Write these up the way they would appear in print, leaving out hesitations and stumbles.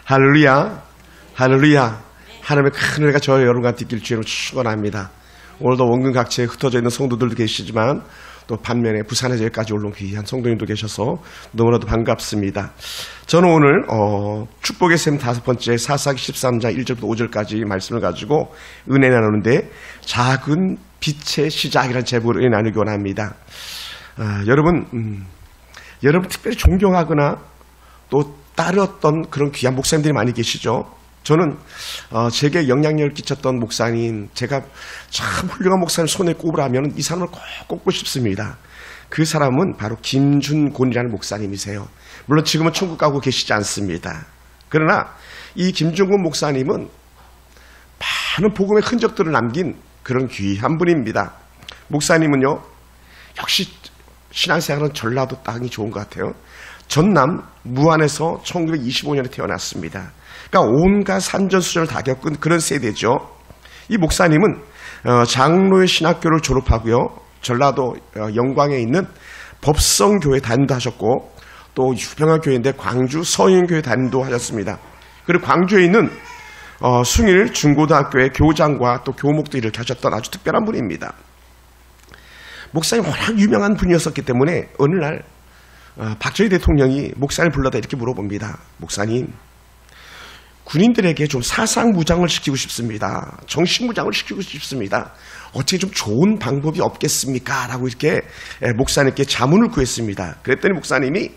할렐루야, 할렐루야. 하나님의 큰 은혜가 저와 여러분과 있길 주로 축원합니다. 오늘도 원근 각지에 흩어져 있는 성도들도 계시지만 또 반면에 부산에 여기까지 올라온 귀한 성도님도 계셔서 너무나도 반갑습니다. 저는 오늘 축복의 샘 5번째 사사기 13장 1절부터 5절까지 말씀을 가지고 은혜 나누는데 작은 빛의 시작이라는 제목으로 은혜 나누기 원합니다. 여러분 특별히 존경하거나 또 따르었던 그런 귀한 목사님들이 많이 계시죠. 저는 제게 영향력을 끼쳤던 목사님, 제가 참 훌륭한 목사님 손에 꼽으라면 이 사람을 꼭 꼽고 싶습니다. 그 사람은 바로 김준곤이라는 목사님이세요. 물론 지금은 천국 가고 계시지 않습니다. 그러나 이 김준곤 목사님은 많은 복음의 흔적들을 남긴 그런 귀한 분입니다. 목사님은요, 역시 신앙생활은 전라도 땅이 좋은 것 같아요. 전남 무안에서 1925년에 태어났습니다. 그러니까 온갖 산전수전을 다 겪은 그런 세대죠. 이 목사님은 장로의 신학교를 졸업하고요, 전라도 영광에 있는 법성교회 담임도 하셨고, 또 유명한 교회인데 광주 서인교회 담임도 하셨습니다. 그리고 광주에 있는 숭일 중고등학교의 교장과 또 교목도 이렇게 하셨던 아주 특별한 분입니다. 목사님 워낙 유명한 분이었었기 때문에 어느 날 박정희 대통령이 목사님 불러다 이렇게 물어봅니다. 목사님, 군인들에게 좀 사상무장을 시키고 싶습니다. 정신무장을 시키고 싶습니다. 어떻게 좀 좋은 방법이 없겠습니까? 라고 이렇게 목사님께 자문을 구했습니다. 그랬더니 목사님이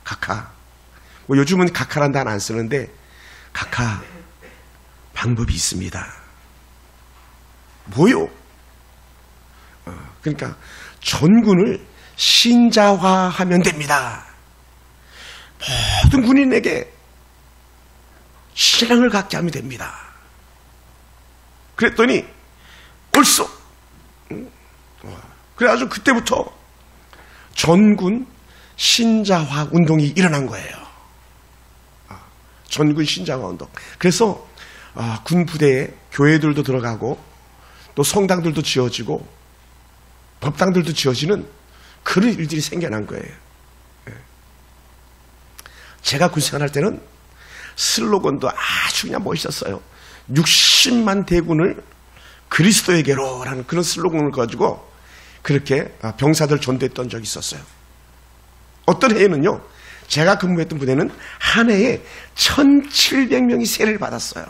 각하, 요즘은 각하란 단어 안 쓰는데, 각하, 방법이 있습니다. 뭐요? 그러니까 전군을 신자화하면 됩니다. 모든 군인에게 신앙을 갖게 하면 됩니다. 그랬더니 옳소. 그래가지고 그때부터 전군 신자화 운동이 일어난 거예요. 전군 신자화 운동. 그래서 군 부대에 교회들도 들어가고 또 성당들도 지어지고 법당들도 지어지는 그런 일들이 생겨난 거예요. 제가 군생활할 때는 슬로건도 아주 그냥 멋있었어요. 60만 대군을 그리스도에게로 라는 그런 슬로건을 가지고 그렇게 병사들 전도했던 적이 있었어요. 어떤 해에는요, 제가 근무했던 부대는 한 해에 1700명이 세례를 받았어요.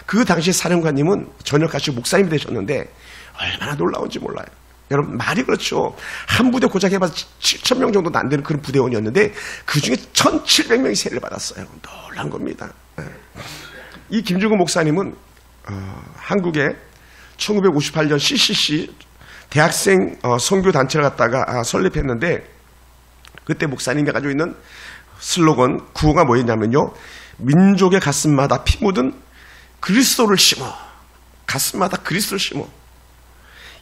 그 당시에 사령관님은 전역하시고 목사님이 되셨는데 얼마나 놀라운지 몰라요. 여러분, 말이 그렇죠. 한 부대 고작 해봐서 7,000명 정도도 안 되는 그런 부대원이었는데 그 중에 1,700명이 세례를 받았어요. 놀란 겁니다. 이 김준곤 목사님은 한국에 1958년 CCC 대학생 선교단체를 갖다가 설립했는데, 그때 목사님이 가지고 있는 슬로건 구호가 뭐였냐면요, 민족의 가슴마다 피 묻은 그리스도를 심어, 가슴마다 그리스도를 심어,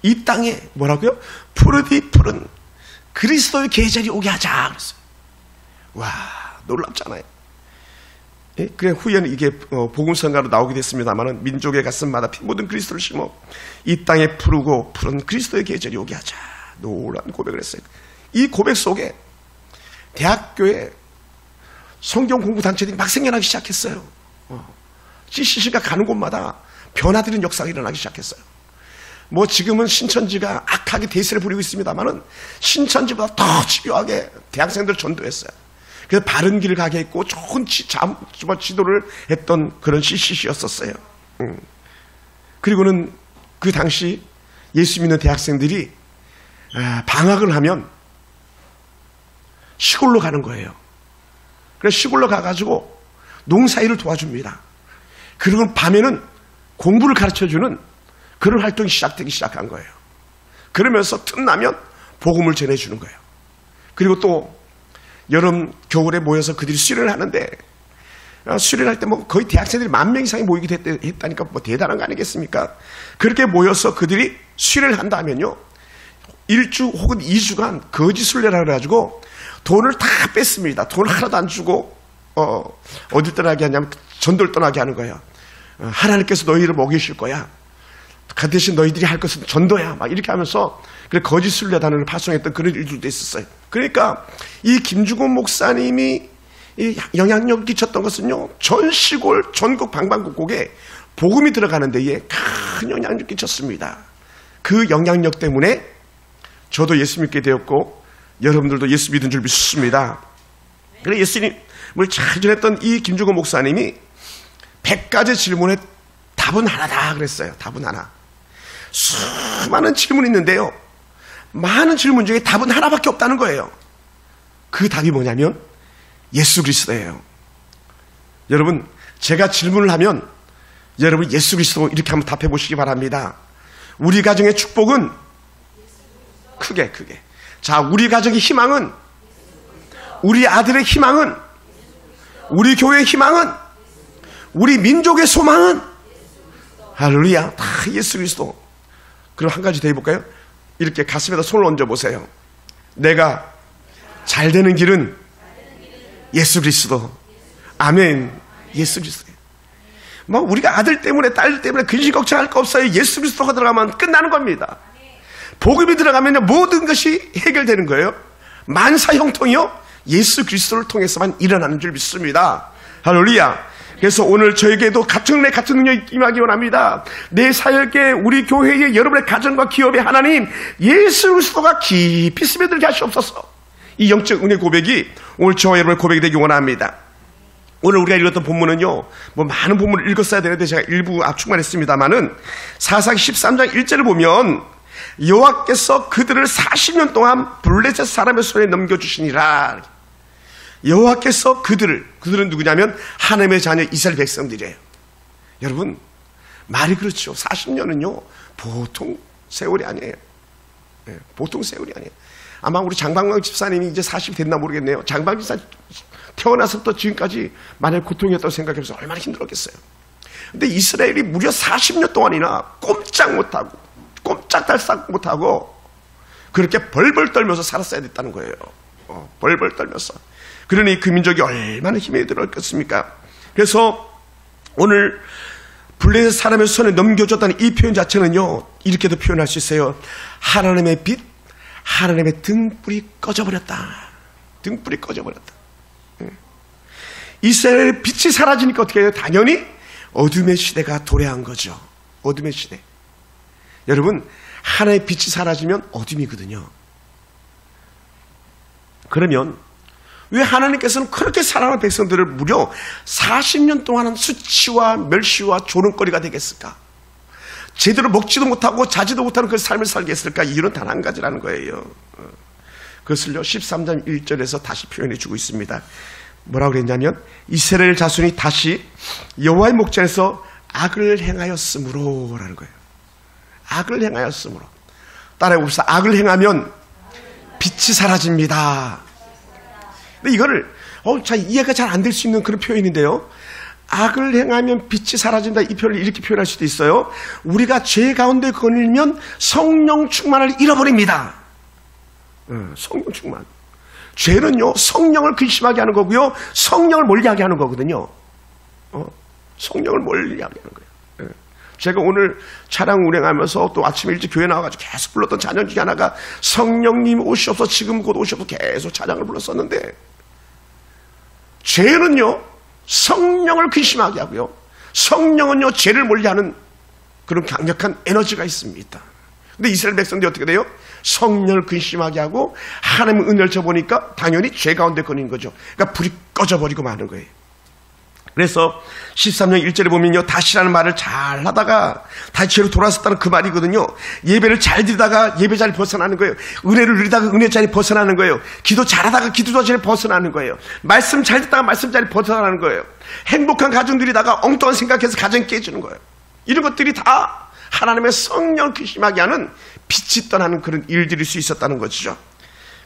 이 땅에 뭐라고요? 푸르디 푸른 그리스도의 계절이 오게 하자 그랬어요. 와, 놀랍잖아요. 예? 그래 후에는 이게 복음성가로 나오게 됐습니다만은, 민족의 가슴마다 피 묻은 그리스도를 심어 이 땅에 푸르고 푸른 그리스도의 계절이 오게 하자. 놀라운 고백을 했어요. 이 고백 속에 대학교에 성경 공부 단체들이 막 생겨나기 시작했어요. CCC가 가는 곳마다 변화되는 역사가 일어나기 시작했어요. 지금은 신천지가 악하게 대세를 부리고 있습니다만은 신천지보다 더 집요하게 대학생들 전도했어요. 그래서 바른 길을 가게 했고 좋은 지도를 했던 그런 CCC였었어요. 그리고는 그 당시 예수 믿는 대학생들이 방학을 하면 시골로 가는 거예요. 그래서 시골로 가가지고 농사일을 도와줍니다. 그리고 밤에는 공부를 가르쳐주는 그런 활동이 시작되기 시작한 거예요. 그러면서 틈나면 복음을 전해주는 거예요. 그리고 또 여름, 겨울에 모여서 그들이 수련을 하는데, 수련할 때 거의 대학생들이 10,000명 이상이 모이기도 했다니까 대단한 거 아니겠습니까? 그렇게 모여서 그들이 수련을 한다면요, 1주 혹은 2주간 거짓 순례라 그래가지고 돈을 다 뺐습니다. 돈을 하나도 안 주고 어딜 떠나게 하냐면 전도를 떠나게 하는 거예요. 하나님께서 너희를 먹이실 거야. 그 대신 너희들이 할 것은 전도야. 막 이렇게 하면서 거짓 순례단을 파송했던 그런 일들도 있었어요. 그러니까 이 김준곤 목사님이 이 영향력 끼쳤던 것은요, 전 시골, 전국 방방곡곡에 복음이 들어가는 데에 큰 영향력 끼쳤습니다. 그 영향력 때문에 저도 예수 믿게 되었고 여러분들도 예수 믿은 줄 믿습니다. 그래서 예수님을 잘 전했던 이 김주건 목사님이 100가지 질문에 답은 하나다 그랬어요. 답은 하나. 수많은 질문이 있는데요, 많은 질문 중에 답은 하나밖에 없다는 거예요. 그 답이 뭐냐면 예수 그리스도예요. 여러분, 제가 질문을 하면 여러분 예수 그리스도 이렇게 한번 답해 보시기 바랍니다. 우리 가정의 축복은 크게 자, 우리 가정의 희망은, 우리 아들의 희망은, 우리 교회의 희망은, 우리 민족의 소망은 할렐루야, 다 예수 그리스도. 그럼 한 가지 더 해볼까요? 이렇게 가슴에다 손을 얹어보세요. 내가 잘 되는 길은 예수 그리스도. 아멘. 예수 그리스도. 뭐 우리가 아들 때문에 딸 때문에 근심 걱정할 거 없어요. 예수 그리스도가 들어가면 끝나는 겁니다. 복음이 들어가면 모든 것이 해결되는 거예요. 만사 형통이요, 예수 그리스도를 통해서만 일어나는 줄 믿습니다. 할렐루야. 그래서 오늘 저에게도 같은 은혜 같은 능력이 임하기 원합니다. 내 사역에, 우리 교회에, 여러분의 가정과 기업에 하나님 예수 그리스도가 깊이 스며들게 하시옵소서. 이 영적 은혜 고백이 오늘 저와 여러분의 고백이 되기 원합니다. 오늘 우리가 읽었던 본문은요, 뭐 많은 본문을 읽었어야 되는데 제가 일부 압축만 했습니다만은 사사기 13장 1절을 보면 여호와께서 그들을 40년 동안 블레셋 사람의 손에 넘겨주시니라. 여호와께서 그들은 누구냐면 하나님의 자녀 이스라엘 백성들이에요. 여러분, 말이 그렇죠. 40년은요 보통 세월이 아니에요. 네, 보통 세월이 아니에요. 아마 우리 장방광 집사님이 이제 40이 됐나 모르겠네요. 장방 집사 태어나서부터 지금까지 만약 고통이었다고 생각해서 얼마나 힘들었겠어요. 근데 이스라엘이 무려 40년 동안이나 꼼짝달싹 못하고 그렇게 벌벌 떨면서 살았어야 됐다는 거예요. 벌벌 떨면서. 그러니 그 민족이 얼마나 힘에 들었겠습니까? 그래서 오늘 블레셋 사람의 손에 넘겨줬다는 이 표현 자체는요, 이렇게도 표현할 수 있어요. 하나님의 빛, 하나님의 등불이 꺼져버렸다. 등불이 꺼져버렸다. 이스라엘의 빛이 사라지니까 어떻게 해요? 당연히 어둠의 시대가 도래한 거죠. 어둠의 시대. 여러분, 하나의 빛이 사라지면 어둠이거든요. 그러면 왜 하나님께서는 그렇게 사랑하는 백성들을 무려 40년 동안은 수치와 멸시와 조롱거리가 되겠을까? 제대로 먹지도 못하고 자지도 못하는 그 삶을 살게 했을까? 이유는 단 한 가지라는 거예요. 그것을요 13장 1절에서 다시 표현해 주고 있습니다. 뭐라고 그랬냐면 이스라엘 자손이 다시 여호와의 목전에서 악을 행하였으므로 라는 거예요. 악을 행하였으므로. 따라해 봅시다. 악을 행하면 빛이 사라집니다. 근데 이거를 잘 이해가 잘 안 될 수 있는 그런 표현인데요. 악을 행하면 빛이 사라진다, 이 표현을 이렇게 표현할 수도 있어요. 우리가 죄 가운데 걸리면 성령 충만을 잃어버립니다. 성령 충만. 죄는요 성령을 근심하게 하는 거고요, 성령을 멀리하게 하는 거거든요. 성령을 멀리하게 하는 거예요. 제가 오늘 차량 운행하면서 또 아침에 일찍 교회 나와가지고 계속 불렀던 찬양 중에 하나가 성령님 오시옵소서, 지금 곧 오시옵소서 계속 찬양을 불렀었는데, 죄는요 성령을 근심하게 하고요, 성령은요 죄를 멀리하는 그런 강력한 에너지가 있습니다. 근데 이스라엘 백성들이 어떻게 돼요? 성령을 근심하게 하고 하나님의 은혜를 줘보니까 당연히 죄 가운데 걸린 거죠. 그러니까 불이 꺼져버리고 마는 거예요. 그래서 13장 1절에 보면요, 다시라는 말을 잘 하다가 다시 죄로 돌아섰다는 그 말이거든요. 예배를 잘 드리다가 예배 자리 벗어나는 거예요. 은혜를 누리다가 은혜 자리 벗어나는 거예요. 기도 잘하다가 기도 자리 벗어나는 거예요. 말씀 잘 듣다가 말씀 자리 벗어나는 거예요. 행복한 가정 누리다가 엉뚱한 생각해서 가정이 깨지는 거예요. 이런 것들이 다 하나님의 성령 근심하게 하는 빛이 떠나는 그런 일들일 수 있었다는 것이죠.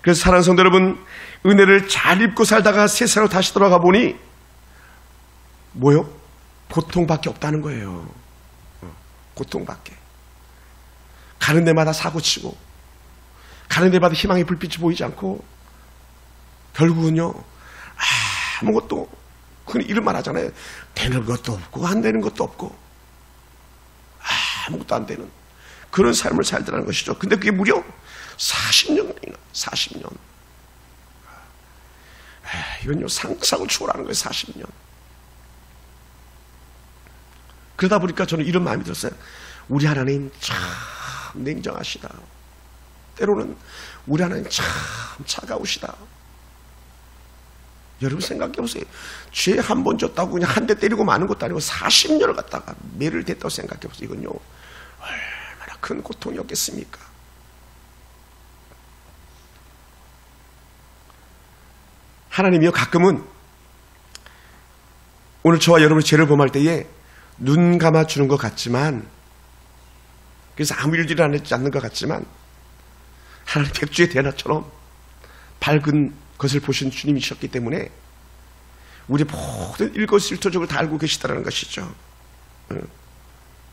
그래서 사랑하는 성도 여러분, 은혜를 잘 입고 살다가 세상으로 다시 돌아가 보니 뭐요? 고통밖에 없다는 거예요. 고통밖에. 가는 데마다 사고치고 가는 데마다 희망의 불빛이 보이지 않고 결국은요 아무것도, 그건 이런 말 하잖아요. 되는 것도 없고 안 되는 것도 없고 아무것도 안 되는 그런 삶을 살더라는 것이죠. 근데 그게 무려 40년이나 40년. 이건요, 상상을 초월하는 거예요, 40년. 그러다 보니까 저는 이런 마음이 들었어요. 우리 하나님 참 냉정하시다. 때로는 우리 하나님 참 차가우시다. 여러분 생각해 보세요. 죄 한 번 졌다고 그냥 한 대 때리고 마는 것도 아니고 40년을 갖다가 매를 댔다고 생각해 보세요. 이건요, 얼마나 큰 고통이었겠습니까? 하나님이요, 가끔은 오늘 저와 여러분이 죄를 범할 때에 눈 감아주는 것 같지만, 그래서 아무 일도 일어나지 않는 것 같지만, 하나님 백주의 대낮처럼 밝은 것을 보신 주님이셨기 때문에 우리 모든 일거수일투족을 다 알고 계시다는 것이죠.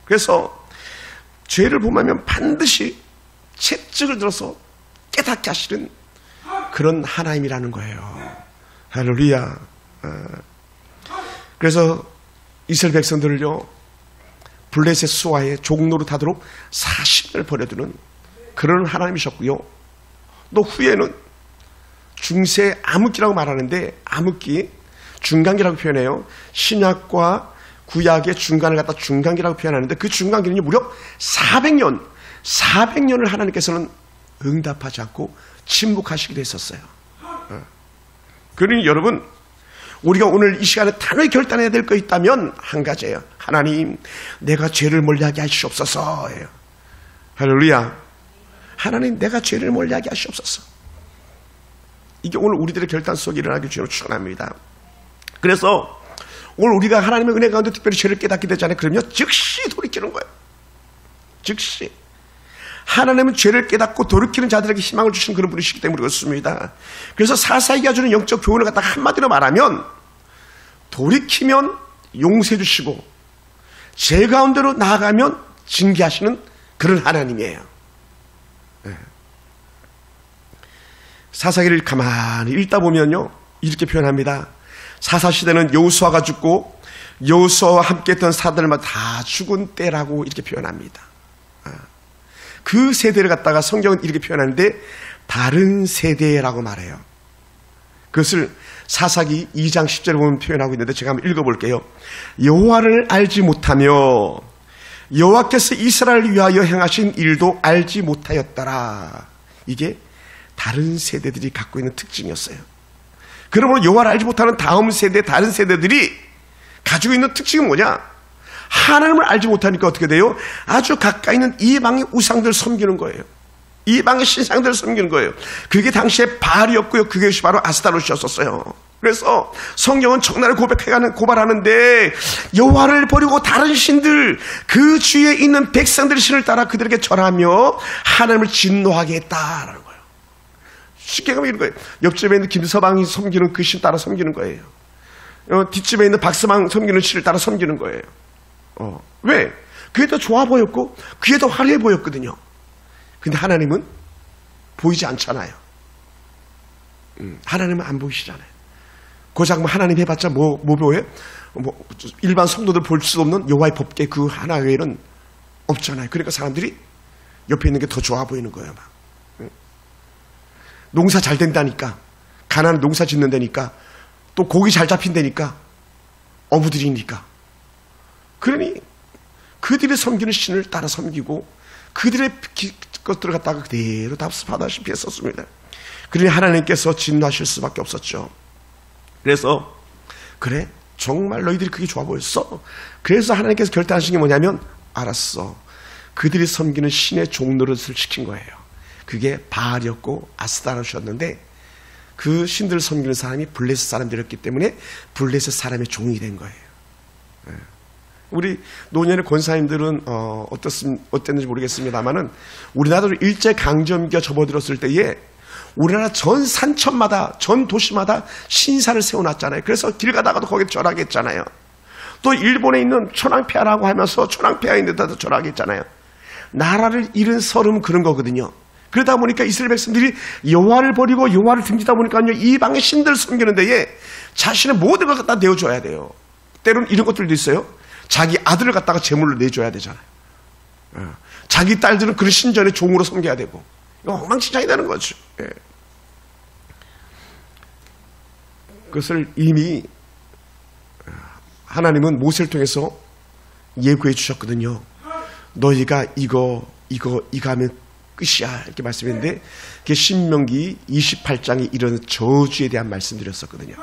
그래서 죄를 범하면 반드시 채찍을 들어서 깨닫게 하시는 그런 하나님이라는 거예요. 할렐루야. 그래서 이스라엘 백성들을요, 블레셋 수하의 종노릇하도록 40년을 버려두는 그런 하나님이셨고요. 또 후에는 중세 암흑기라고 말하는데, 암흑기 중간기라고 표현해요. 신약과 구약의 중간을 갖다 중간기라고 표현하는데, 그 중간기는 무려 400년을 하나님께서는 응답하지 않고 침묵하시기도 했었어요. 그러니 여러분, 우리가 오늘 이 시간에 단호히 결단해야 될 거 있다면 한 가지예요. 하나님, 내가 죄를 멀리하게 하시옵소서. 할렐루야. 하나님, 내가 죄를 멀리하게 하시옵소서. 이게 오늘 우리들의 결단 속에 일어나기 주로 축원합니다. 그래서 오늘 우리가 하나님의 은혜 가운데 특별히 죄를 깨닫게 되잖아요. 그러면 즉시 돌이키는 거예요. 즉시. 하나님은 죄를 깨닫고 돌이키는 자들에게 희망을 주시는 그런 분이시기 때문에 그렇습니다. 그래서 사사기가 주는 영적 교훈을 갖다가 한마디로 말하면, 돌이키면 용서해 주시고 죄 가운데로 나아가면 징계하시는 그런 하나님이에요. 사사기를 가만히 읽다 보면요, 이렇게 표현합니다. 사사시대는 여호수아가 죽고 여호수아와 함께 했던 사람들만 다 죽은 때라고 이렇게 표현합니다. 그 세대를 갖다가 성경은 이렇게 표현하는데 다른 세대라고 말해요. 그것을 사사기 2장 10절에 보면 표현하고 있는데 제가 한번 읽어볼게요. 여호와를 알지 못하며 여호와께서 이스라엘을 위하여 행하신 일도 알지 못하였더라. 이게 다른 세대들이 갖고 있는 특징이었어요. 그러므로 여호와를 알지 못하는 다음 세대, 다른 세대들이 가지고 있는 특징은 뭐냐? 하나님을 알지 못하니까 어떻게 돼요? 아주 가까이 있는 이방의 우상들 섬기는 거예요. 이방의 신상들을 섬기는 거예요. 그게 당시에 바알이었고요. 그게 바로 아스타롯이었어요. 그래서 성경은 적나라를 고발하는데, 여호와를 버리고 다른 신들, 그 주위에 있는 백성들의 신을 따라 그들에게 절하며 하나님을 진노하게 했다라는 거예요. 쉽게 가면 이런 거예요. 옆집에 있는 김서방이 섬기는 그 신 따라 섬기는 거예요. 뒷집에 있는 박서방 섬기는 신을 따라 섬기는 거예요. 왜? 그게 더 좋아 보였고 그게 더 화려해 보였거든요. 근데 하나님은 보이지 않잖아요. 하나님은 안 보이시잖아요. 고작 하나님 해봤자 뭐 보여요? 일반 성도들 볼 수 없는 여호와의 법계 그 하나 외에는 없잖아요. 그러니까 사람들이 옆에 있는 게 더 좋아 보이는 거예요. 막. 농사 잘 된다니까, 가난한 농사 짓는다니까, 또 고기 잘 잡힌다니까, 어부들이니까. 그러니 그들의 섬기는 신을 따라 섬기고 그들의 것들을 갖다가 그대로 답습하다시피 했었습니다. 그러니 하나님께서 진노하실 수밖에 없었죠. 그래서 그래? 정말 너희들이 그게 좋아 보였어? 그래서 하나님께서 결단하신 게 뭐냐면, 알았어. 그들이 섬기는 신의 종노릇을 시킨 거예요. 그게 바알이었고 아스타롯이었는데, 그 신들을 섬기는 사람이 블레셋 사람들이었기 때문에 블레셋 사람의 종이 된 거예요. 우리 노년의 권사님들은 어땠는지 모르겠습니다만은, 우리나라도 일제강점기가 접어들었을 때에 우리나라 전 산천마다, 전 도시마다 신사를 세워놨잖아요. 그래서 길 가다가도 거기에 절하게 했잖아요. 또 일본에 있는 초랑폐하라고 하면서 초랑폐하에 있는 데도 절하게 했잖아요. 나라를 잃은 서름은 그런 거거든요. 그러다 보니까 이스라엘 백성들이 여호와를 버리고 여호와를 등지다 보니까요, 이방의 신들을 섬기는 데에 자신의 모든 걸 갖다 내어줘야 돼요. 때로는 이런 것들도 있어요. 자기 아들을 갖다가 제물로 내줘야 되잖아요. 자기 딸들은 그런 신전의 종으로 섬겨야 되고, 이거 엉망진창이 되는 거죠. 그것을 이미 하나님은 모세를 통해서 예고해 주셨거든요. 너희가 이거 하면 끝이야 이렇게 말씀했는데 그게 신명기 28장에 이런 저주에 대한 말씀드렸었거든요.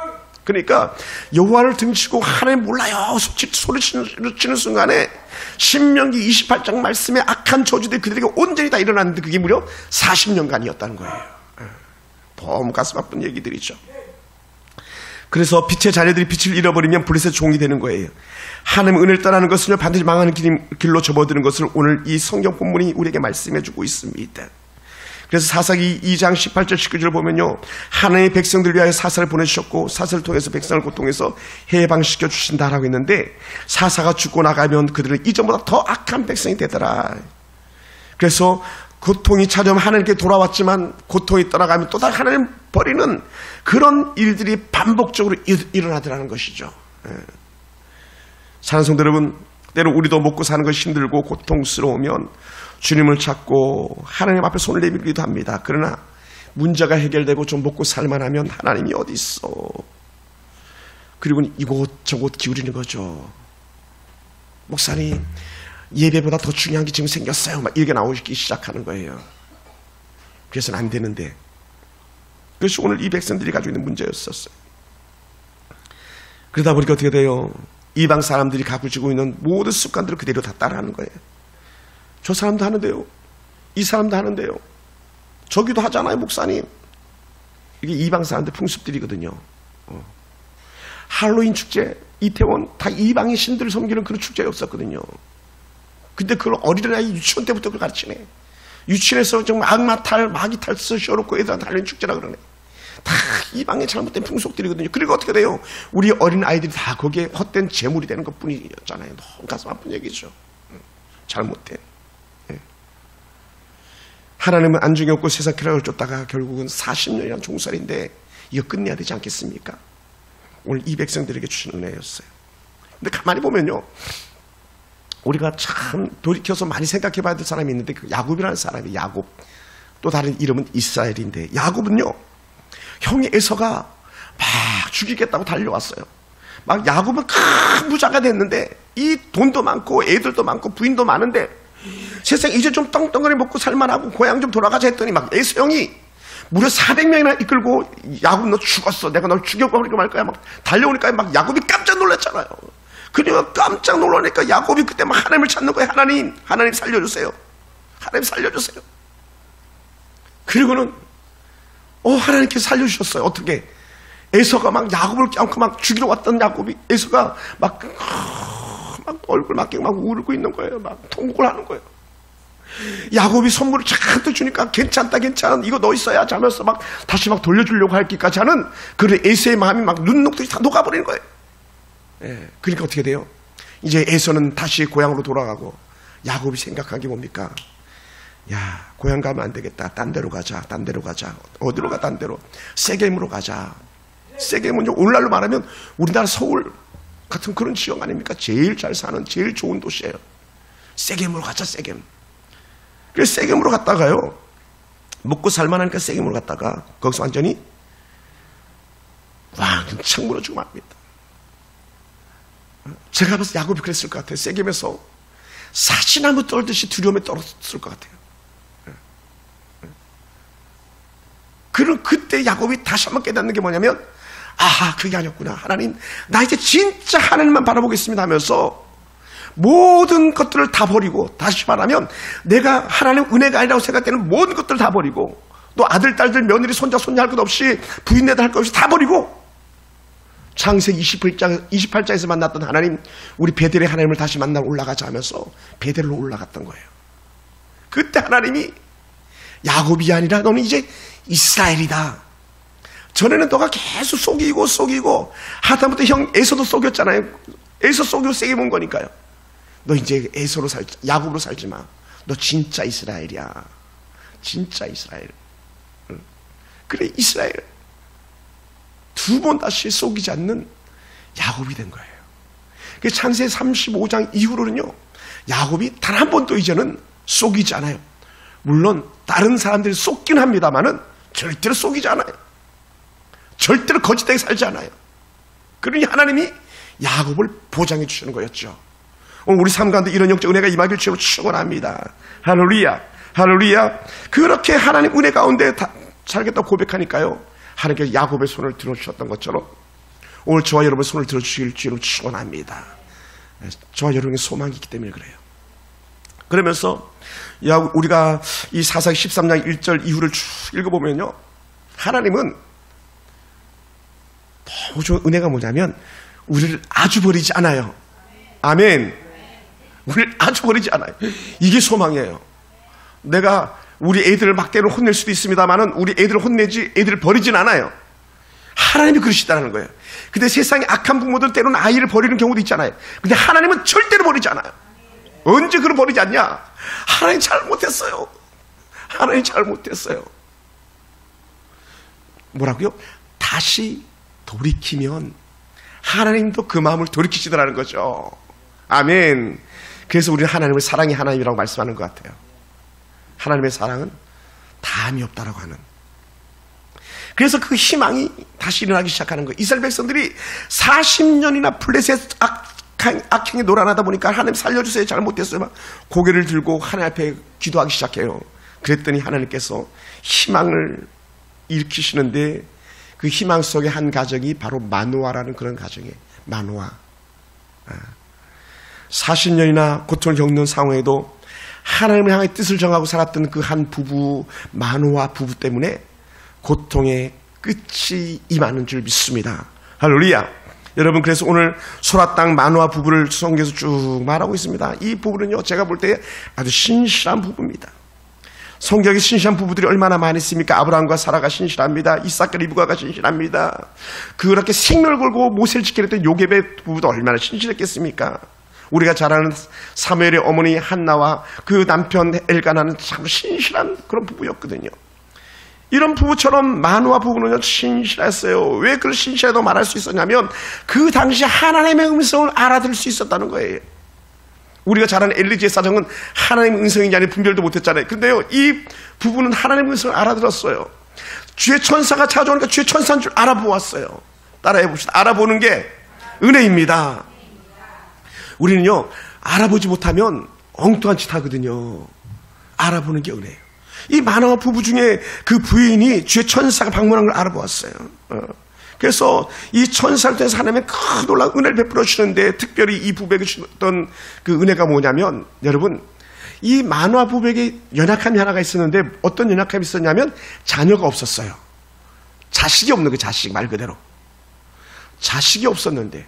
그러니까 여호와를 등지고 하나님 몰라요 소리 치는 순간에 신명기 28장 말씀에 악한 저주들이 그들에게 온전히 다 일어났는데 그게 무려 40년간이었다는 거예요. 너무 가슴 아픈 얘기들이죠. 그래서 빛의 자녀들이 빛을 잃어버리면 블레셋 종이 되는 거예요. 하나님 은혜를 떠나는 것은요 반드시 망하는 길로 접어드는 것을 오늘 이 성경 본문이 우리에게 말씀해주고 있습니다. 그래서 사사기 2장 18절 19절을 보면요 하나님의 백성들을 위하여 사사를 보내주셨고 사사를 통해서 백성을 고통해서 해방시켜 주신다라고 했는데 사사가 죽고 나가면 그들은 이전보다 더 악한 백성이 되더라. 그래서 고통이 찾아오면 하나님께 돌아왔지만 고통이 떠나가면 또 다른 하나님 버리는 그런 일들이 반복적으로 일어나더라는 것이죠. 사는 성도 여러분, 때로 우리도 먹고 사는 것이 힘들고 고통스러우면 주님을 찾고 하나님 앞에 손을 내밀기도 합니다. 그러나 문제가 해결되고 좀 먹고 살만하면 하나님이 어디 있어? 그리고 이곳저곳 기울이는 거죠. 목사님 예배보다 더 중요한 게 지금 생겼어요. 막 이렇게 나오기 시작하는 거예요. 그래서는 안 되는데 그것이 오늘 이 백성들이 가지고 있는 문제였었어요. 그러다 보니까 어떻게 돼요? 이방 사람들이 가지고 있는 모든 습관들을 그대로 다 따라하는 거예요. 저 사람도 하는데요. 이 사람도 하는데요. 저기도 하잖아요, 목사님. 이게 이방 사람들 풍습들이거든요. 할로윈 축제, 이태원 다 이방의 신들을 섬기는 그런 축제였었거든요. 근데 그걸 어린아이 유치원 때부터 그걸 가르치네. 유치원에서 정말 악마탈, 마귀탈 쓰셔놓고 애들한테 할로윈 축제라 그러네. 다 이방의 잘못된 풍속들이거든요. 그리고 어떻게 돼요? 우리 어린 아이들이 다 거기에 헛된 재물이 되는 것 뿐이었잖아요. 너무 가슴 아픈 얘기죠. 잘못된. 하나님은 안중에 없고 세상 쾌락을 쫓다가 결국은 40년이란 종살인데 이거 끝내야 되지 않겠습니까? 오늘 이 백성들에게 주신 은혜였어요. 근데 가만히 보면요. 우리가 참 돌이켜서 많이 생각해 봐야 될 사람이 있는데 그 야곱이라는 사람이 야곱. 또 다른 이름은 이스라엘인데 야곱은요. 형이 에서가 막 죽이겠다고 달려왔어요. 막 야곱은 큰 부자가 됐는데 이 돈도 많고 애들도 많고 부인도 많은데 세상 이제 좀 떵떵거리 먹고 살만하고 고향 좀 돌아가자 했더니 막 에서 형이 무려 400명이나 이끌고 야곱 너 죽었어. 내가 널 죽여버리고 말 거야. 막 달려오니까 막 야곱이 깜짝 놀랐잖아요. 그러니까 깜짝 놀라니까 야곱이 그때 막 하나님을 찾는 거예요. 하나님 살려주세요. 하나님 살려주세요. 그리고는 하나님께서 살려주셨어요. 어떻게? 에서가 막 야곱을 껴안고 막 죽이러 왔던 야곱이 에서가 막 얼굴 막 울고 있는 거예요. 막 통곡을 하는 거예요. 야곱이 선물을 잔뜩 주니까 괜찮다 이거 너 있어야 하면서 막 다시 막 돌려주려고 할 기까지 하는 그런 에서의 마음이 막 눈녹듯이 다 녹아버리는 거예요. 그러니까 어떻게 돼요? 이제 에서는 다시 고향으로 돌아가고 야곱이 생각한 게 뭡니까? 야, 고향 가면 안 되겠다. 딴 데로 가자. 어디로 가? 딴 데로. 세겜으로 가자. 세겜은 오늘날로 말하면 우리나라 서울 같은 그런 지역 아닙니까? 제일 잘 사는 제일 좋은 도시예요. 세겜으로 가자. 세겜. 그래서 세겜으로 갔다가요. 먹고 살만하니까 세겜으로 갔다가 거기서 완전히 왕창 무너지고 맙니다. 제가 봐서 야곱이 그랬을 것 같아요. 세겜에서 사시나무 떨듯이 두려움에 떨었을 것 같아요. 그럼 그때 야곱이 다시 한번 깨닫는 게 뭐냐면 그게 아니었구나. 하나님 나 이제 진짜 하나님만 바라보겠습니다 하면서 모든 것들을 다 버리고 다시 말하면 내가 하나님 은혜가 아니라고 생각되는 모든 것들을 다 버리고 또 아들, 딸들, 며느리, 손자, 손녀 할 것 없이 부인네들 할 것 없이 다 버리고 창세기 28장에서 만났던 하나님 우리 베델의 하나님을 다시 만나러 올라가자 하면서 베델로 올라갔던 거예요. 그때 하나님이 야곱이 아니라 너는 이제 이스라엘이다. 전에는 너가 계속 속이고 하다못해 형 에서도 속였잖아요. 에서 속이고 세게 본 거니까요. 너 이제 에서로 살지 야곱으로 살지 마. 너 진짜 이스라엘이야. 진짜 이스라엘. 그래 이스라엘. 두 번 다시 속이지 않는 야곱이 된 거예요. 창세기 35장 이후로는요. 야곱이 단 한 번도 이제는 속이지 않아요. 물론 다른 사람들이 속긴 합니다만은 절대로 속이지 않아요. 절대로 거짓되게 살지 않아요. 그러니 하나님이 야곱을 보장해 주시는 거였죠. 오늘 우리 삶 가운데 이런 영적 은혜가 임하길 주로 축원합니다. 할렐루야, 할렐루야. 그렇게 하나님 은혜 가운데 살겠다고 고백하니까요, 하나님께서 야곱의 손을 들어주셨던 것처럼 오늘 저와 여러분의 손을 들어주실 주로 축원합니다. 저와 여러분의 소망이 있기 때문에 그래요. 그러면서 우리가 이 사사기 13장 1절 이후를 쭉 읽어보면요, 하나님은 너무 좋은 은혜가 뭐냐면 우리를 아주 버리지 않아요. 아멘. 우리를 아주 버리지 않아요. 이게 소망이에요. 내가 우리 애들을 막 때로 혼낼 수도 있습니다만은 우리 애들을 혼내지 애들을 버리진 않아요. 하나님이 그러시다는 거예요. 근데 세상에 악한 부모들 때로는 아이를 버리는 경우도 있잖아요. 근데 하나님은 절대로 버리지 않아요. 언제 그를 버리지 않냐? 하나님 잘못했어요. 하나님 잘못했어요. 뭐라고요? 다시 돌이키면 하나님도 그 마음을 돌이키시더라는 거죠. 아멘. 그래서 우리는 하나님을 사랑의 하나님이라고 말씀하는 것 같아요. 하나님의 사랑은 다함이 없다라고 하는. 그래서 그 희망이 다시 일어나기 시작하는 거예요. 이스라엘 백성들이 40년이나 블레셋 악행에 놀아나다 보니까 하나님 살려주세요, 잘못됐어요, 막 고개를 들고 하나님 앞에 기도하기 시작해요. 그랬더니 하나님께서 희망을 일으키시는데 그 희망 속의 한 가정이 바로 마노아라는 그런 가정이에요. 마노아. 40년이나 고통을 겪는 상황에도 하나님을 향해 뜻을 정하고 살았던 그 한 부부, 마노아 부부 때문에 고통의 끝이 임하는 줄 믿습니다. 할렐루야. 여러분, 그래서 오늘 소라 땅 마노아 부부를 성경에서 쭉 말하고 있습니다. 이 부부는요, 제가 볼 때 아주 신실한 부부입니다. 성경에 신실한 부부들이 얼마나 많이 있습니까? 아브라함과 사라가 신실합니다. 이삭과 리브가가 신실합니다. 그렇게 생명을 걸고 모세를 지키려 했던 요셉의 부부도 얼마나 신실했겠습니까? 우리가 잘 아는 사무엘의 어머니 한나와 그 남편 엘가나는 참 신실한 그런 부부였거든요. 이런 부부처럼 마노아 부부는요, 신실했어요. 왜 그걸 신실하다고 말할 수 있었냐면 그 당시 하나님의 음성을 알아들을 수 있었다는 거예요. 우리가 잘 아는 엘리제의 사정은 하나님의 음성인지 아닌 분별도 못했잖아요. 근데요, 이 부부는 하나님의 음성을 알아들었어요. 주의 천사가 찾아오니까 주의 천사인 줄 알아보았어요. 따라해 봅시다. 알아보는 게 은혜입니다. 우리는요, 알아보지 못하면 엉뚱한 짓 하거든요. 알아보는 게 은혜예요. 이 마노아 부부 중에 그 부인이 주의 천사가 방문한 걸 알아보았어요. 그래서 이 천사를 통해서 하나님의 큰 놀라운 은혜를 베풀어 주시는데, 특별히 이 부부에게 주셨던 그 은혜가 뭐냐면, 여러분, 이 마노아 부부에게 연약함이 하나가 있었는데, 어떤 연약함이 있었냐면 자녀가 없었어요. 자식이 없는 그 자식, 말 그대로 자식이 없었는데,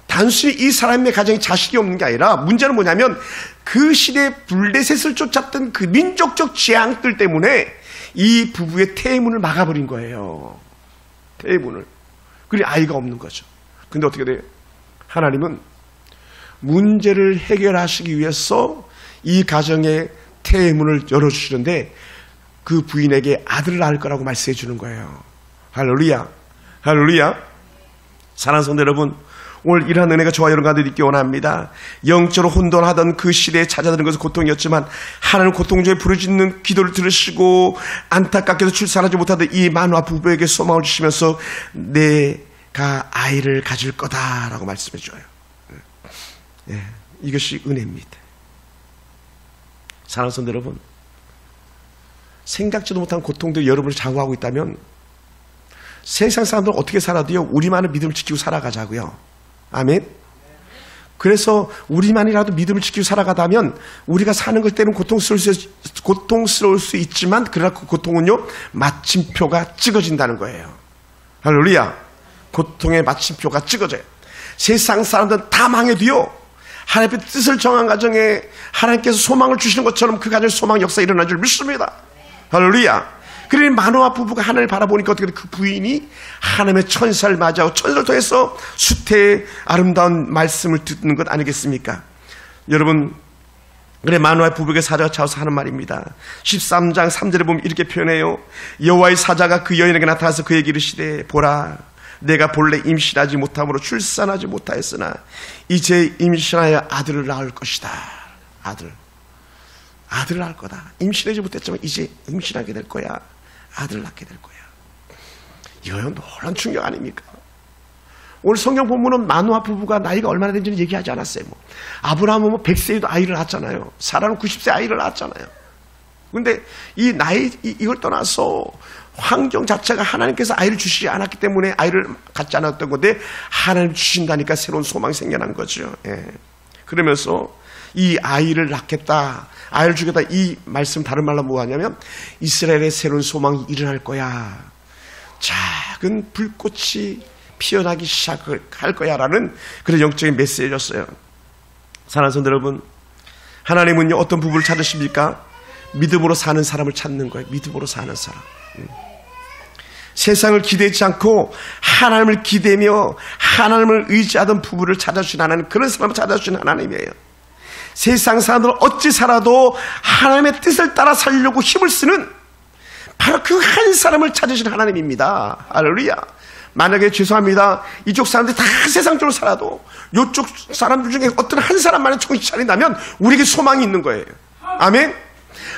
단순히 이 사람의 가정에 자식이 없는 게 아니라 문제는 뭐냐면 그 시대에 블레셋을 쫓았던 그 민족적 재앙들 때문에 이 부부의 태문을 막아버린 거예요. 태문을. 그리고 아이가 없는 거죠. 근데 어떻게 돼요? 하나님은 문제를 해결하시기 위해서 이 가정의 태문을 열어주시는데 그 부인에게 아들을 낳을 거라고 말씀해 주는 거예요. 할렐루야. 할렐루야. 사랑하는 성도 여러분, 오늘 이러한 은혜가 저와 여러분 가운데 있기 원합니다. 영적으로 혼돈하던 그 시대에 찾아드는 것은 고통이었지만 하나님 고통 중에 부르짖는 기도를 들으시고 안타깝게도 출산하지 못하던 이 마노아 부부에게 소망을 주시면서 내가 아이를 가질 거다라고 말씀해 줘요. 이것이 은혜입니다. 사랑하는 성도 여러분, 생각지도 못한 고통들이 여러분을 좌우하고 있다면 세상 사람들은 어떻게 살아도요, 우리만의 믿음을 지키고 살아가자고요. 아멘. 그래서 우리만이라도 믿음을 지키고 살아가다면 우리가 사는 것 때문에 고통스러울 수 있지만, 그러나 그 고통은요, 마침표가 찍어진다는 거예요. 할렐루야. 고통의 마침표가 찍어져요. 세상 사람들은 다 망해도요, 하나님의 뜻을 정한 가정에 하나님께서 소망을 주시는 것처럼 그 가정에 소망 역사 일어날 줄 믿습니다. 할렐루야. 그러니 마노아 부부가 하나님을 바라보니까 어떻게 그 부인이 하나님의 천사를 맞이하고 천사를 통해서 수태의 아름다운 말씀을 듣는 것 아니겠습니까? 여러분, 그래 마노아 부부에게 사자가 찾아와서 하는 말입니다. 13장 3절에 보면 이렇게 표현해요. 여호와의 사자가 그 여인에게 나타나서 그에게 이르시되, 보라, 내가 본래 임신하지 못함으로 출산하지 못하였으나 이제 임신하여 아들을 낳을 것이다. 아들을 낳을 거다. 임신하지 못했지만 이제 임신하게 될 거야. 아들을 낳게 될 거야. 이거는 놀라운 충격 아닙니까? 오늘 성경 본문은 마누아 부부가 나이가 얼마나 된지는 얘기하지 않았어요. 아브라함은 100세에도 아이를 낳았잖아요. 사라는 90세 아이를 낳았잖아요. 근데 이 나이, 이걸 떠나서 환경 자체가 하나님께서 아이를 주시지 않았기 때문에 아이를 갖지 않았던 건데 하나님 주신다니까 새로운 소망이 생겨난 거죠. 예. 그러면서 이 아이를 낳겠다, 아이를 주겠다, 이 말씀 다른 말로 뭐하냐면 이스라엘의 새로운 소망이 일어날 거야. 작은 불꽃이 피어나기 시작할 거야 라는 그런 영적인 메시지였어요. 사랑하는 성도 여러분, 하나님은요 어떤 부부를 찾으십니까? 믿음으로 사는 사람을 찾는 거예요. 믿음으로 사는 사람. 세상을 기대지 않고 하나님을 기대며 하나님을 의지하던 부부를 찾아주신 하나님, 그런 사람을 찾아주신 하나님이에요. 세상 사람들은 어찌 살아도 하나님의 뜻을 따라 살려고 힘을 쓰는 바로 그 한 사람을 찾으신 하나님입니다. 할렐루야. 만약에 죄송합니다, 이쪽 사람들이 다 세상적으로 살아도 이쪽 사람들 중에 어떤 한 사람만의 정신 차린다면 우리에게 소망이 있는 거예요. 아멘.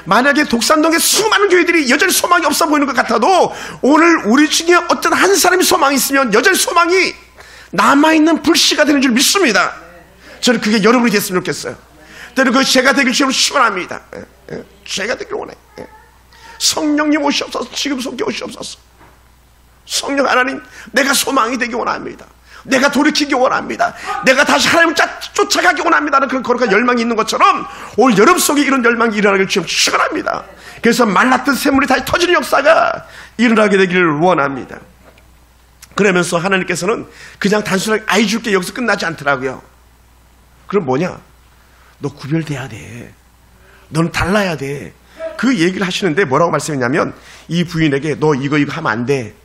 만약에 독산동에 수많은 교회들이 여전히 소망이 없어 보이는 것 같아도 오늘 우리 중에 어떤 한 사람이 소망이 있으면 여전히 소망이 남아있는 불씨가 되는 줄 믿습니다. 저는 그게 여러분이 됐으면 좋겠어요. 때로 그 제가 되길 주로 축원합니다. 제가 되길 원해. 성령님 오시옵소서. 지금 속에 오시옵소서. 성령 하나님, 내가 소망이 되기 원합니다. 내가 돌이키기 원합니다. 내가 다시 하나님을 쫓아가기 원합니다는 그런 거룩한 열망이 있는 것처럼 올 여름 속에 이런 열망이 일어나길 주님 축원합니다. 그래서 말랐던 샘물이 다시 터지는 역사가 일어나게 되기를 원합니다. 그러면서 하나님께서는 그냥 단순하게 아이 줄게 여기서 끝나지 않더라고요. 그럼 뭐냐? 너 구별돼야 돼. 너는 달라야 돼. 그 얘기를 하시는데 뭐라고 말씀했냐면 이 부인에게 너 이거 하면 안 돼.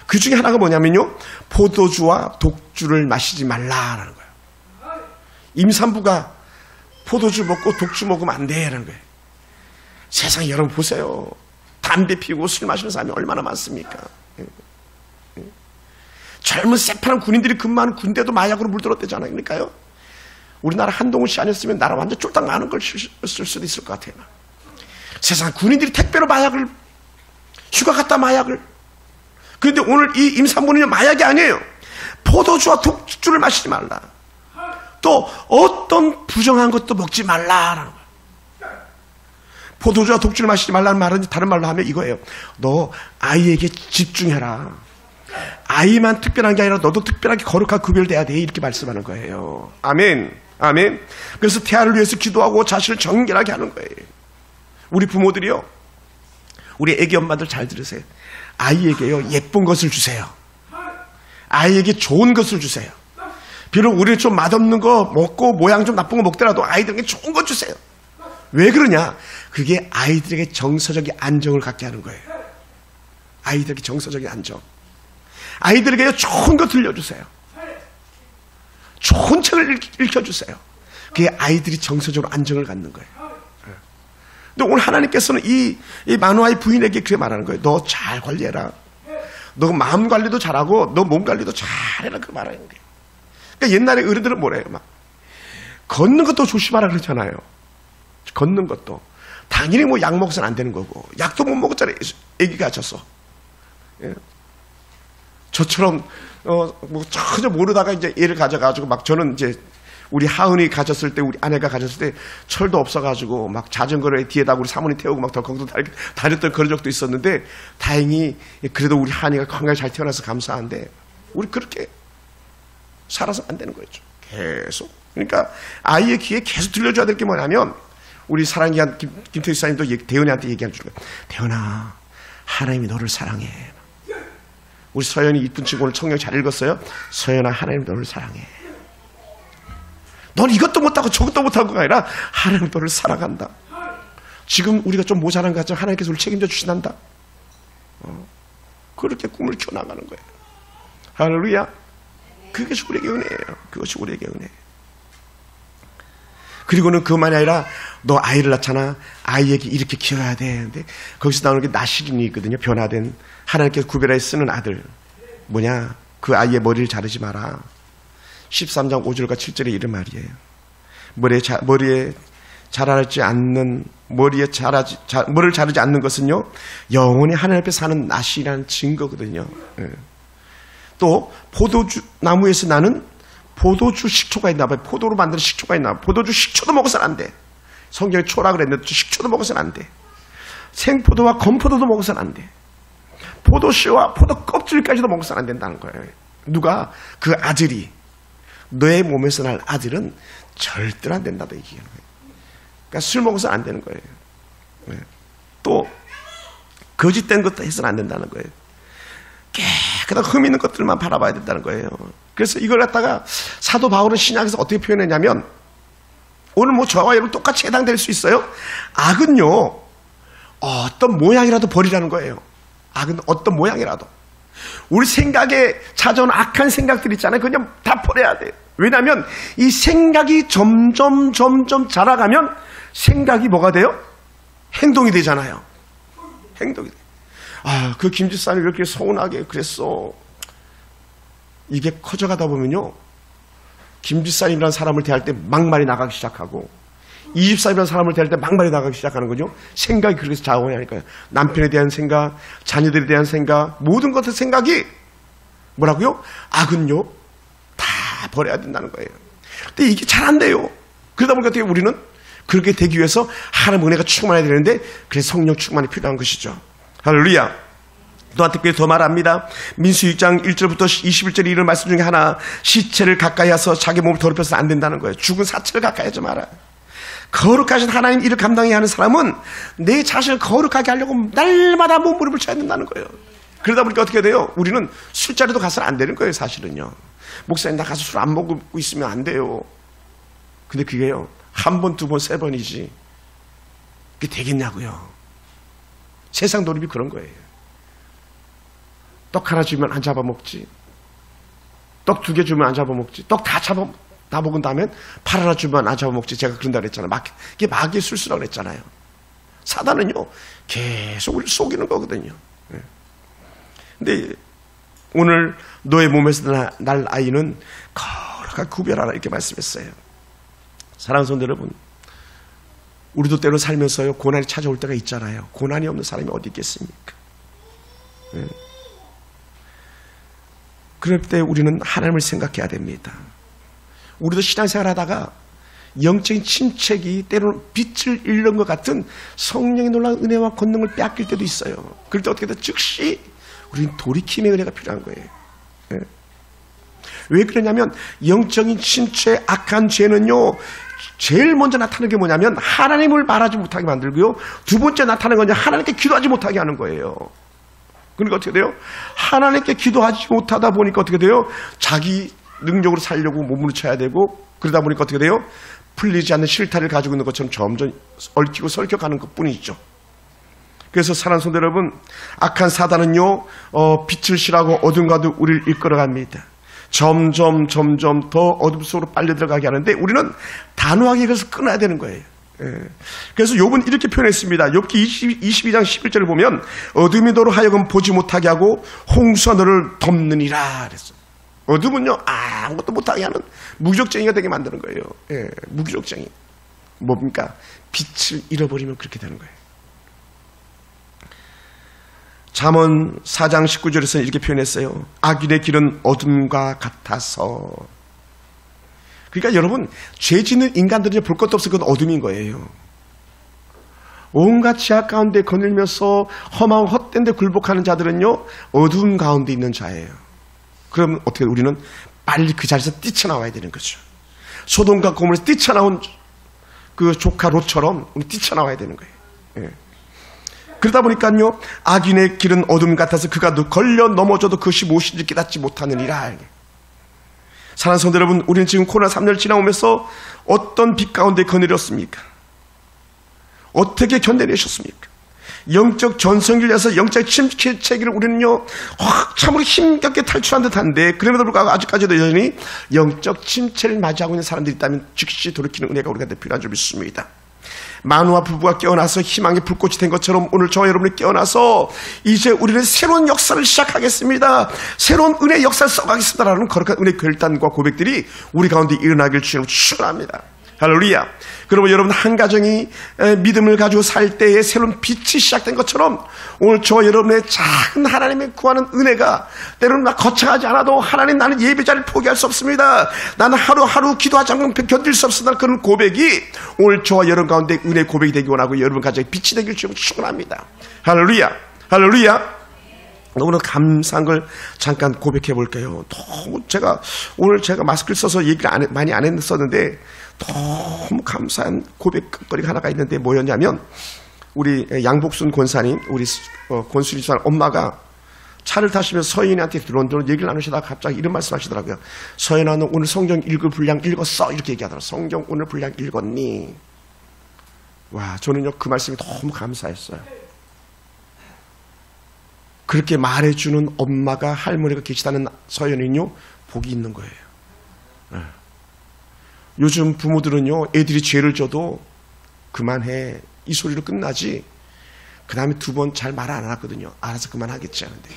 그 중에 하나가 뭐냐면요, 포도주와 독주를 마시지 말라라는 거예요. 임산부가 포도주 먹고 독주 먹으면 안 돼라는 거예요. 세상에 여러분 보세요. 담배 피우고 술 마시는 사람이 얼마나 많습니까? 젊은 새파란 군인들이 근무하는 군대도 마약으로 물들었대잖아요. 그러니까요, 우리나라 한동훈 씨 아니었으면 나라 완전 쫄딱 많은 걸 쓸 수도 있을 것 같아요. 세상 군인들이 택배로 마약을, 휴가 갔다 마약을. 그런데 오늘 이 임산부는 마약이 아니에요. 포도주와 독주를 마시지 말라. 또 어떤 부정한 것도 먹지 말라라는 거예요. 포도주와 독주를 마시지 말라는 말은 다른 말로 하면 이거예요. 너 아이에게 집중해라. 아이만 특별한 게 아니라 너도 특별하게 거룩하게 구별돼야 돼. 이렇게 말씀하는 거예요. 아멘. 아멘. 그래서 태아를 위해서 기도하고 자신을 정결하게 하는 거예요. 우리 부모들이요, 우리 애기 엄마들 잘 들으세요. 아이에게요 예쁜 것을 주세요. 아이에게 좋은 것을 주세요. 비록 우리 좀 맛없는 거 먹고 모양 좀 나쁜 거 먹더라도 아이들에게 좋은 것 주세요. 왜 그러냐? 그게 아이들에게 정서적인 안정을 갖게 하는 거예요. 아이들에게 정서적인 안정. 아이들에게 좋은 거 들려주세요. 좋은 책을 읽혀주세요. 그게 아이들이 정서적으로 안정을 갖는 거예요. 근데 오늘 하나님께서는 이 마누아의 부인에게 그렇게 말하는 거예요. 너 잘 관리해라. 너 마음 관리도 잘하고 너 몸 관리도 잘해라. 그렇게 말하는 거예요. 그러니까 옛날에 어른들은 뭐래요? 막 걷는 것도 조심하라 그러잖아요. 걷는 것도 당연히 뭐 약 먹어서는 안 되는 거고, 약도 못 먹었잖아요. 애기가 갇혔어. 예. 저처럼 뭐 전혀 모르다가 이제 애를 가져가지고 막 저는 이제 우리 하은이 가졌을 때, 우리 아내가 가졌을 때 철도 없어가지고 막 자전거를 뒤에다 우리 사모님 태우고 막 덜컹덜 다녔던 그런 적도 있었는데, 다행히 그래도 우리 하은이가 건강히 잘 태어나서 감사한데 우리 그렇게 살아서 안 되는 거였죠. 계속. 그러니까 아이의 귀에 계속 들려줘야 될 게 뭐냐면, 우리 사랑기한 김태희 사님도 대현이한테 얘기해 주는 거예요. 대현아, 하나님이 너를 사랑해. 우리 서연이 이쁜 친구 오늘 청력 잘 읽었어요. 서연아, 하나님이 너를 사랑해. 넌 이것도 못하고 저것도 못하고가 아니라 하나님 너를 사랑한다. 지금 우리가 좀 모자란 것 같지만 하나님께서 우리를 책임져 주신단다. 그렇게 꿈을 키워나가는 거예요. 할렐루야. 그것이 우리에게 은혜예요. 그것이 우리에게 은혜예요. 그리고는 그것만이 아니라 너 아이를 낳잖아. 아이에게 이렇게 키워야 돼. 근데 거기서 나오는 게 나시린이 있거든요. 변화된, 하나님께서 구별하여 쓰는 아들. 뭐냐? 그 아이의 머리를 자르지 마라. 13장 5절과 7절에 이런 말이에요. 머리에 자라지 않는 머리를 자르지 않는 것은요, 영원히 하나님 앞에 사는 낫이라는 증거거든요. 또 포도주 나무에서 나는 포도주 식초가 있나 봐요. 포도로 만드는 식초가 있나 봐요. 포도주 식초도 먹어서는 안 돼. 성경에 초라 그랬는데 식초도 먹어서는 안 돼. 생포도와 건포도도 먹어서는 안 돼. 포도씨와 포도 껍질까지도 먹어서는 안 된다는 거예요. 누가? 그 아들이, 너의 몸에서 날 아들은 절대로 안 된다고 얘기하는 거예요. 그러니까 술 먹어서는 안 되는 거예요. 또 거짓된 것도 해서는 안 된다는 거예요. 깨끗한 흠 있는 것들만 바라봐야 된다는 거예요. 그래서 이걸 갖다가 사도 바울은 신약에서 어떻게 표현했냐면, 오늘 뭐 저와 여러분 똑같이 해당될 수 있어요. 악은요, 어떤 모양이라도 버리라는 거예요. 악은 어떤 모양이라도. 우리 생각에 찾아오는 악한 생각들 있잖아요. 그냥 다 버려야 돼요. 왜냐하면 이 생각이 점점 자라가면 생각이 뭐가 돼요? 행동이 되잖아요. 행동이 돼. 그 김집사님이 이렇게 서운하게 그랬어. 이게 커져가다 보면요, 김집사님이라는 사람을 대할 때 막말이 나가기 시작하고, 이집사님이라는 사람을 대할 때 막말이 나가기 시작하는 거죠. 생각이 그렇게 자원이 하니까요. 남편에 대한 생각, 자녀들에 대한 생각, 모든 것의 생각이 뭐라고요? 악은요, 다 버려야 된다는 거예요. 근데 이게 잘 안 돼요. 그러다 보니까 어떻게 우리는 그렇게 되기 위해서 하나님의 은혜가 충만해야 되는데, 그래서 성령 충만이 필요한 것이죠. 할렐루야. 또한 특별히 더 말합니다. 민수기 6장 1절부터 21절에 이런 말씀 중에 하나, 시체를 가까이 와서 자기 몸을 더럽혀서는 안 된다는 거예요. 죽은 사체를 가까이 하지 마라. 거룩하신 하나님 일을 감당해야 하는 사람은 내 자신을 거룩하게 하려고 날마다 몸부림을 쳐야 된다는 거예요. 그러다 보니까 어떻게 돼요? 우리는 술자리도 가서는 안 되는 거예요. 사실은요, 목사님 나 가서 술 안 먹고 있으면 안 돼요. 근데 그게요, 한 번, 두 번, 세 번이지 그게 되겠냐고요. 세상 노립이 그런 거예요. 떡 하나 주면 안 잡아먹지, 떡 2개 주면 안 잡아먹지, 떡 다 먹은 다음엔 팔 하나 주면 안 잡아먹지. 제가 그런다 그랬잖아요. 이게 마귀의 술수라고 그랬잖아요. 사단은요, 계속 우리를 속이는 거거든요. 근데 오늘 너의 몸에서 날 아이는 거룩하게 구별하라, 이렇게 말씀했어요. 사랑하는 성도 여러분, 우리도 때로 살면서요, 고난이 찾아올 때가 있잖아요. 고난이 없는 사람이 어디 있겠습니까? 그럴 때 우리는 하나님을 생각해야 됩니다. 우리도 신앙생활 하다가 영적인 침체기, 때로는 빛을 잃는 것 같은 성령의 놀라운 은혜와 권능을 빼앗길 때도 있어요. 그럴 때 어떻게 돼? 즉시 우리는 돌이킴의 은혜가 필요한 거예요. 왜 그러냐면, 영적인 침체, 악한 죄는요, 제일 먼저 나타나는 게 뭐냐면 하나님을 말하지 못하게 만들고요, 두 번째 나타나는 건 하나님께 기도하지 못하게 하는 거예요. 그러니까 어떻게 돼요? 하나님께 기도하지 못하다 보니까 어떻게 돼요? 자기 능력으로 살려고 몸을 쳐야 되고, 그러다 보니까 어떻게 돼요? 풀리지 않는 실타를 가지고 있는 것처럼 점점 얽히고 설켜가는 것 뿐이죠. 그래서 사랑하는 성도 여러분, 악한 사단은요, 빛을 싫어하고 어둠과도 우리를 이끌어갑니다. 점점 더 어둠 속으로 빨려 들어가게 하는데, 우리는 단호하게 그래서 끊어야 되는 거예요. 그래서 욥은 이렇게 표현했습니다. 욥기 22장 11절을 보면, 어둠이 너로 하여금 보지 못하게 하고 홍수가 너를 덮느니라 그랬어요. 어둠은요, 아무것도 못하게 하는 무기력쟁이가 되게 만드는 거예요. 무기력쟁이. 뭡니까? 빛을 잃어버리면 그렇게 되는 거예요. 잠언 4장 19절에서는 이렇게 표현했어요. 악인의 길은 어둠과 같아서. 그러니까 여러분, 죄 짓는 인간들이 볼 것도 없어. 그건 어둠인 거예요. 온갖 지하 가운데 거닐면서 험하고 헛된 데 굴복하는 자들은요, 어둠 가운데 있는 자예요. 그럼 어떻게 우리는 빨리 그 자리에서 뛰쳐나와야 되는 거죠. 소돔과 고모라에서 뛰쳐나온 그 조카 롯처럼 우리 뛰쳐나와야 되는 거예요. 그러다 보니까요, 악인의 길은 어둠 같아서 그가 걸려 넘어져도 그것이 무엇인지 깨닫지 못하느니라. 사랑하는 성도 여러분, 우리는 지금 코로나 3년을 지나오면서 어떤 빛 가운데 거느렸습니까? 어떻게 견뎌내셨습니까? 영적 전성기를 위해서 영적 침체기를 우리는요, 참으로 힘겹게 탈출한 듯한데, 그럼에도 불구하고 아직까지도 여전히 영적 침체를 맞이하고 있는 사람들이 있다면 즉시 돌이키는 은혜가 우리가 필요한 줄 믿습니다. 마누아 부부가 깨어나서 희망의 불꽃이 된 것처럼 오늘 저와 여러분이 깨어나서 이제 우리는 새로운 역사를 시작하겠습니다. 새로운 은혜의 역사를 써가겠습니다라는 거룩한 은혜의 결단과 고백들이 우리 가운데 일어나길 주님으로 축원합니다. 할렐루야. 그러면 여러분 한 가정이 믿음을 가지고 살 때에 새로운 빛이 시작된 것처럼 오늘 저 여러분의 작은 하나님의 구하는 은혜가 때로는 나 거창하지 않아도 하나님 나는 예배자를 포기할 수 없습니다. 나는 하루하루 기도하지 않으면 견딜 수 없습니다. 그런 고백이 오늘 저와 여러분 가운데 은혜 고백이 되기 원하고 여러분 가정에 빛이 되길 주님 축원합니다. 할렐루야. 할렐루야. 오늘 감사한 걸 잠깐 고백해 볼게요. 너무 오늘 제가 마스크를 써서 얘기를 많이 안 했었는데 너무 감사한 고백거리가 하나가 있는데 뭐였냐면 우리 양복순 권사님, 우리 권순이 집사님 엄마가 차를 타시면서 서인한테 들어온 얘기를 나누시다가 갑자기 이런 말씀 하시더라고요. 서인아, 너 오늘 성경 읽을 분량 읽었어? 이렇게 얘기하더라고요. 성경 오늘 분량 읽었니? 와, 저는요 그 말씀이 너무 감사했어요. 그렇게 말해주는 엄마가, 할머니가 계시다는 서연은요 복이 있는 거예요. 네. 요즘 부모들은요 애들이 죄를 져도 그만해 이 소리로 끝나지 그 다음에 두 번 잘 말 안 하거든요. 알아서 그만하겠지 하는데,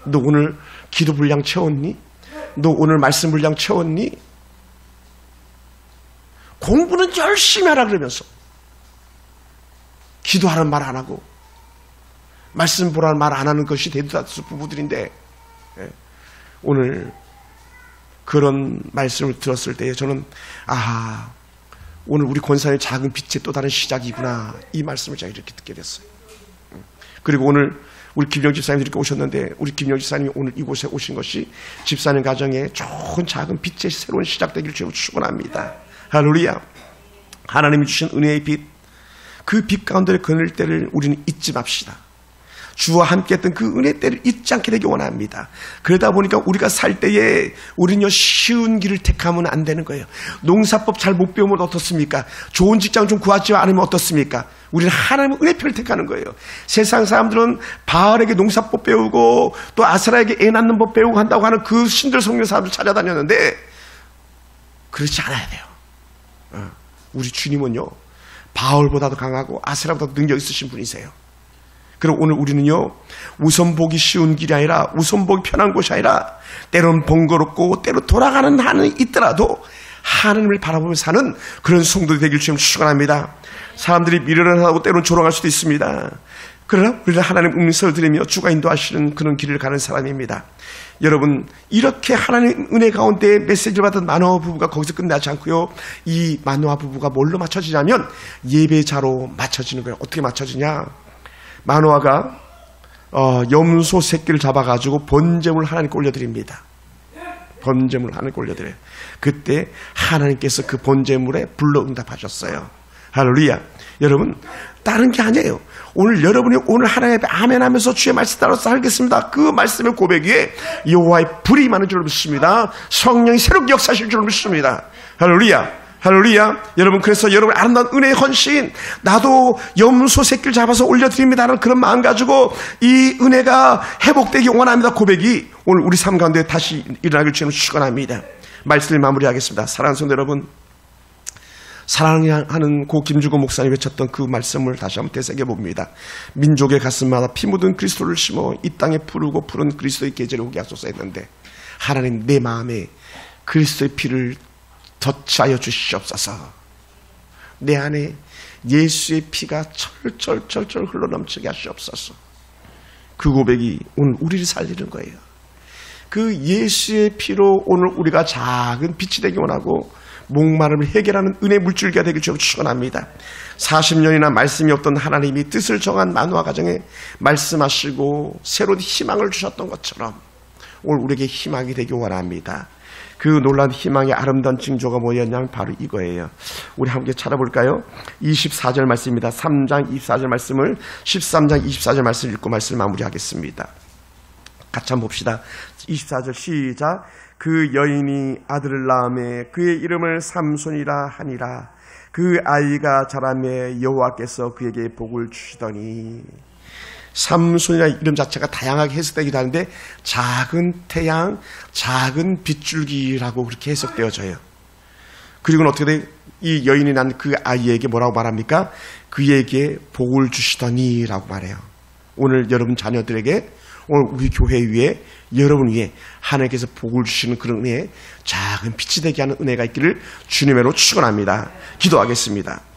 너 오늘 기도 분량 채웠니? 너 오늘 말씀 분량 채웠니? 공부는 열심히 하라 그러면서 기도하라는 말 안 하고 말씀 보라는 말 안 하는 것이 대다수 부부들인데, 오늘 그런 말씀을 들었을 때 저는 오늘 우리 권사님의 작은 빛의 또 다른 시작이구나, 이 말씀을 제가 이렇게 듣게 됐어요. 그리고 오늘 우리 김영 집사님이 이렇게 오셨는데, 우리 김영 집사님이 오늘 이곳에 오신 것이 집사님 가정에 좋은 작은 빛의 새로운 시작되기를 주님 축원합니다. 할렐루야. 하나님이 주신 은혜의 빛, 그 빛 가운데 그늘 때를 우리는 잊지 맙시다. 주와 함께 했던 그 은혜 때를 잊지 않게 되기 원합니다. 그러다 보니까 우리가 살 때에 우리는요 쉬운 길을 택하면 안 되는 거예요. 농사법 잘 못 배우면 어떻습니까? 좋은 직장 좀 구하지 않으면 어떻습니까? 우리는 하나님의 은혜편을 택하는 거예요. 세상 사람들은 바알에게 농사법 배우고 또 아스라에게 애 낳는 법 배우고 한다고 하는 그 신들 속는 사람들 찾아다녔는데 그렇지 않아야 돼요. 우리 주님은요 바알보다도 강하고 아스라보다도 능력 있으신 분이세요. 그리고 오늘 우리는요 우선 보기 쉬운 길이 아니라 우선 보기 편한 곳이 아니라 때로는 번거롭고 때로 돌아가는 한이 있더라도 하나님을 바라보며 사는 그런 성도들이 되길 주님 축원합니다. 사람들이 미련하다고 때로는 조롱할 수도 있습니다. 그러나 우리는 하나님 음성을 들으며 주가 인도하시는 그런 길을 가는 사람입니다. 여러분, 이렇게 하나님 은혜 가운데 메시지를 받은 마노아 부부가 거기서 끝나지 않고요, 이 마노아 부부가 뭘로 맞춰지냐면 예배자로 맞춰지는 거예요. 어떻게 맞춰지냐? 마노아가 염소 새끼를 잡아가지고 번제물을 하나님께 올려드립니다. 번제물을 하나님께 올려드려요. 그때 하나님께서 그 번제물에 불러 응답하셨어요. 할렐루야. 여러분, 다른 게 아니에요. 오늘 여러분이 오늘 하나님 앞에 아멘 하면서 주의 말씀 따라 살겠습니다. 그 말씀의 고백 위에 여호와의 불이 임하는 줄 믿습니다. 성령이 새롭게 역사하실 줄 믿습니다. 할렐루야. 할렐루야. 여러분, 그래서 여러분 아름다운 은혜의 헌신, 나도 염소 새끼를 잡아서 올려드립니다라는 그런 마음 가지고 이 은혜가 회복되기 원합니다. 고백이 오늘 우리 삶 가운데 다시 일어나길 주님 축원합니다. 말씀을 마무리하겠습니다. 사랑하는 성도 여러분, 사랑하는 고 김주고 목사님이 외쳤던 그 말씀을 다시 한번 되새겨봅니다. 민족의 가슴마다 피 묻은 그리스도를 심어 이 땅에 푸르고 푸른 그리스도의 계절을 오게 하소서 했는데, 하나님 내 마음에 그리스도의 피를 덧하여 주시옵소서. 내 안에 예수의 피가 철철철철 흘러넘치게 하시옵소서. 그 고백이 오늘 우리를 살리는 거예요. 그 예수의 피로 오늘 우리가 작은 빛이 되기 원하고 목마름을 해결하는 은혜 물줄기가 되길 주님 축원합니다. 40년이나 말씀이 없던 하나님이 뜻을 정한 마노아 가정에 말씀하시고 새로운 희망을 주셨던 것처럼 오늘 우리에게 희망이 되기 원합니다. 그 놀라운 희망의 아름다운 징조가 뭐였냐면 바로 이거예요. 우리 함께 찾아볼까요? 24절 말씀입니다. 3장 24절 말씀을 13장 24절 말씀을 읽고 말씀을 마무리하겠습니다. 같이 한번 봅시다. 24절 시작. 그 여인이 아들을 낳음에 그의 이름을 삼손이라 하니라. 그 아이가 자라매 여호와께서 그에게 복을 주시더니. 삼손이라는 이름 자체가 다양하게 해석되기도 하는데 작은 태양, 작은 빗줄기라고 그렇게 해석되어져요. 그리고는 어떻게 돼? 이 여인이 난 그 아이에게 뭐라고 말합니까? 그에게 복을 주시더니 라고 말해요. 오늘 여러분 자녀들에게 오늘 우리 교회 위에 여러분 위에 하나님께서 복을 주시는 그런 은혜에 작은 빛이 되게 하는 은혜가 있기를 주님으로 축원합니다. 기도하겠습니다.